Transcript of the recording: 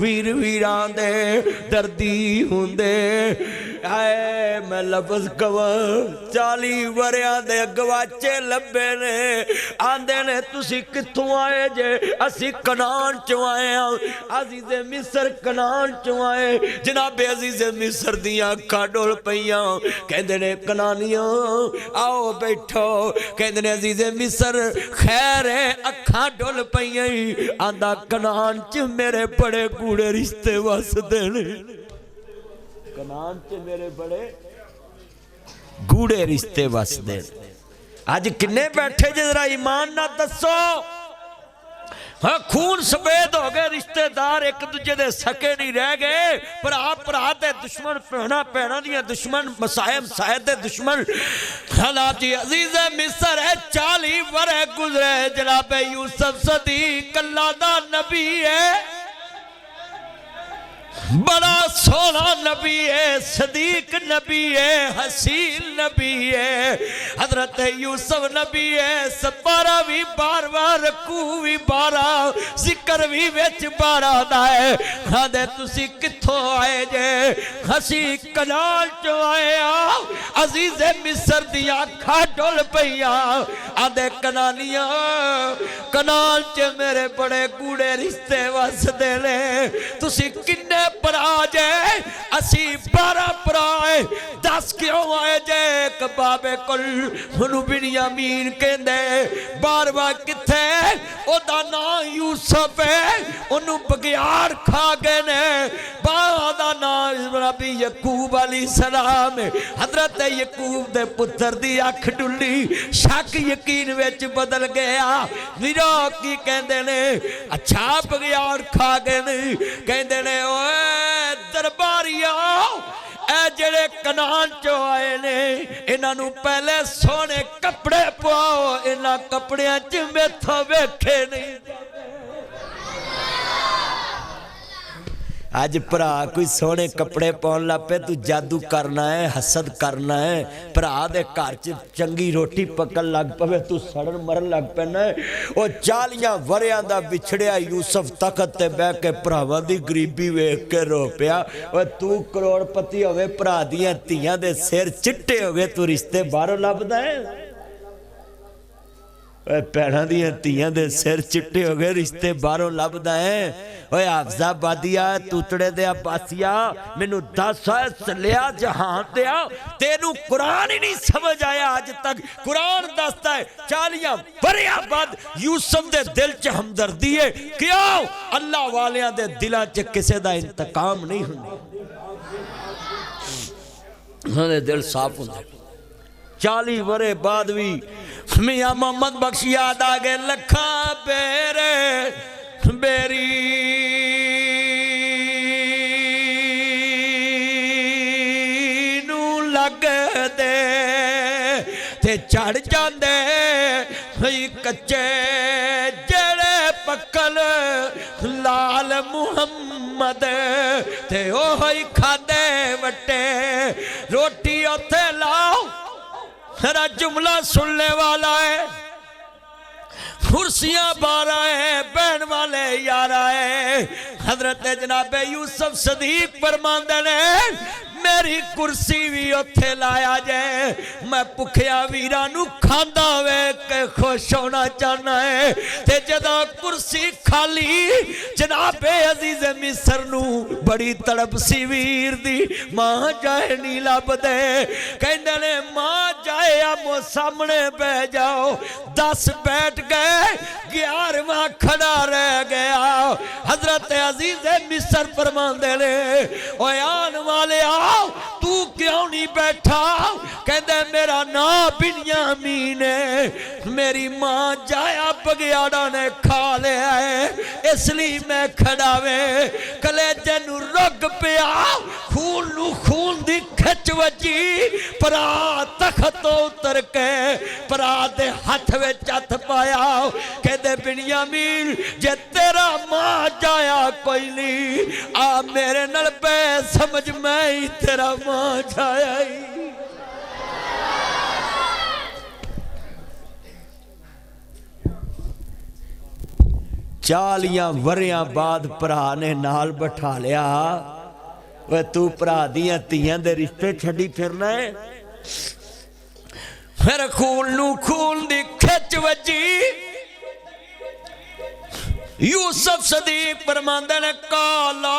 ویر ویران دے دردی ہوندے اے میں لفظ کواں 40 وریاں دے گواچے لبے نے آندے نے تسی کتھوں آئے جے اسی کنان چوں آئے عزیز مصر کنان چوں آئے جناب عزیز مصر دیاں اکھاں ڈول پئیاں کہندے نے کنانیاں آؤ بیٹھو کہندے نے عزیز مصر خیر ہے اکھاں ڈول پئیاں آندا کنان چ میرے بڑے کوڑے رشتے واسدے نے کنان چ میرے بڑے گوڑے رشتے واسدے آج کنے بیٹھے ذرا ایمان نہ دسو ہاں خون سفید ہو گئے رشتے دار ایک دوجے دے سکے نہیں رہ گئے پر آپ دے دشمن پہنا دیا دشمن مسائب دے دشمن حالات عزیز مصر ہے 40 ورے گزرے جناب یوسف صدیق اللہ دا نبی ہے بڑا سونا نبی ہے صدیق نبی ہے حسین نبی ہے حضرت یوسف نبی ہے سپارہ بھی بار بار رکوع بھی بارہ ذکر بھی ویچ بارہ دائے خادے تسی کتھوں آئے جے ہسی کنال چو آئے عزیز مصر دیا کھاٹول پہیا آدھے کنانیاں کنال چے میرے بڑے گوڑے رشتے واسدے لے تسی کنے پر آجے اسی 12 پر آئے 10 کیوں آئے جے کباب کل انہوں بنیامین کہندے بار بار کتھے او دانا یوسف ہے انہوں بگیار کھا گئے نے دانا ربی یعقوب علیہ السلام حضرت یعقوب دے پتر دی اکھ ڈلی شک یقین ویچ بدل گیا میرا کی کہندے نے اچھا بگیار کھا گئے نے کہندے نے درباریا اے جڑے کنان چو آئے نے انہاں نو پہلے سونے کپڑے پواؤ انہاں کپڑیاں چ میتھا ویکھے نہیں آج پرا کوئی سونے کپڑے پہن لپے تو جادو کرنا ہے حسد کرنا ہے پرا دے کارچ چنگی روٹی پکل لگ پوے تو سڑن مرن لگ پینا ہے وہ 40 وریاں دا بچھڑیا یوسف تخت تے بے کے پراواں دی گریبی ویکھ کے رو پیا وہ تو کروڑ پتی ہوئے پرا دیاں تیاں دے سیر چٹے ہوئے تو رشتے بارو لبدا ہے پیڑھا دیا تیاں دے سیر چٹے ہو گئے رشتے باروں لبدا ہے اوے حافظہ بادیا توتڑے دیا پاسیا مینوں 10 لیا جہاں دیا تینوں قرآن ہی نہیں سمجھ آیا آج تک قرآن دستا ہے 40 بریا بعد یوسف دے دل چ ہمدردی ہے کیوں اللہ والیاں دے دلاں چ کسے دا انتقام نہیں ہوندی انہوں نے دل صاف ہوندے 40 ورے بعد بھی میاں محمد بخش یاد آگے لکھا بیرے بیری نو لگ دے تے چڑھ جاندے کچے جڑے پکل لال محمد تے اوہی کھادے وٹے روٹی اوتھے لاؤ میرا جملہ سننے والا ہے کرسیاں بارہ ہیں بین والے یارہ ہیں حضرت جناب یوسف صدیق فرماندے نے میری کرسی بھی اتھے لایا جائے میں پکھیا ویرانو کھاندا ہوئے کہ خوش ہونا چاہنا ہے تے جدا کرسی کھالی جناب عزیز مصر نو بڑی تڑپ سی ویر دی ماں جائے نیلا بدے کہندے نے ماں جائے امو سامنے بہ جاؤ 10 بیٹھ گئے 11واں کھڑا رہ گیا حضرت عزیز مصر فرماندے نے اوے آن والے تو کیوں نہیں بیٹھا کہندے میرا نام بنیامین ہے میری ماں جایا بگیاڑا نے کھا لے آئے اس لیے میں کھڑا وے کلیجے نو رگ پیا خون نو خون دی کھچ وجی پرا تخت اتر کے پرا دے ہاتھ وچ ہاتھ پایا کہندے بنیامین جے تیرا ماں جایا کوئی نہیں آ میرے نال پہ سمجھ میں ہی تیرا ماں جایا ہی 40 ਵਰਿਆਂ ਬਾਅਦ ਭਰਾ ਨੇ ਨਾਲ ਬਿਠਾ ਲਿਆ ਓਏ ਤੂੰ ਭਰਾ ਦੀਆਂ ਧੀਆਂ ਦੇ ਰਿਸ਼ਤੇ ਛੱਡੀ ਫਿਰਨਾ ਹੈ ਫਿਰ ਖੂਨ ਨੂੰ ਖੂਨ ਦੀ ਖਿੱਚ ਵੱਜੀ ਯੂਸਫ ਸਦੀਕ ਫਰਮਾਉਂਦੇ ਨੇ ਕਾਲਾ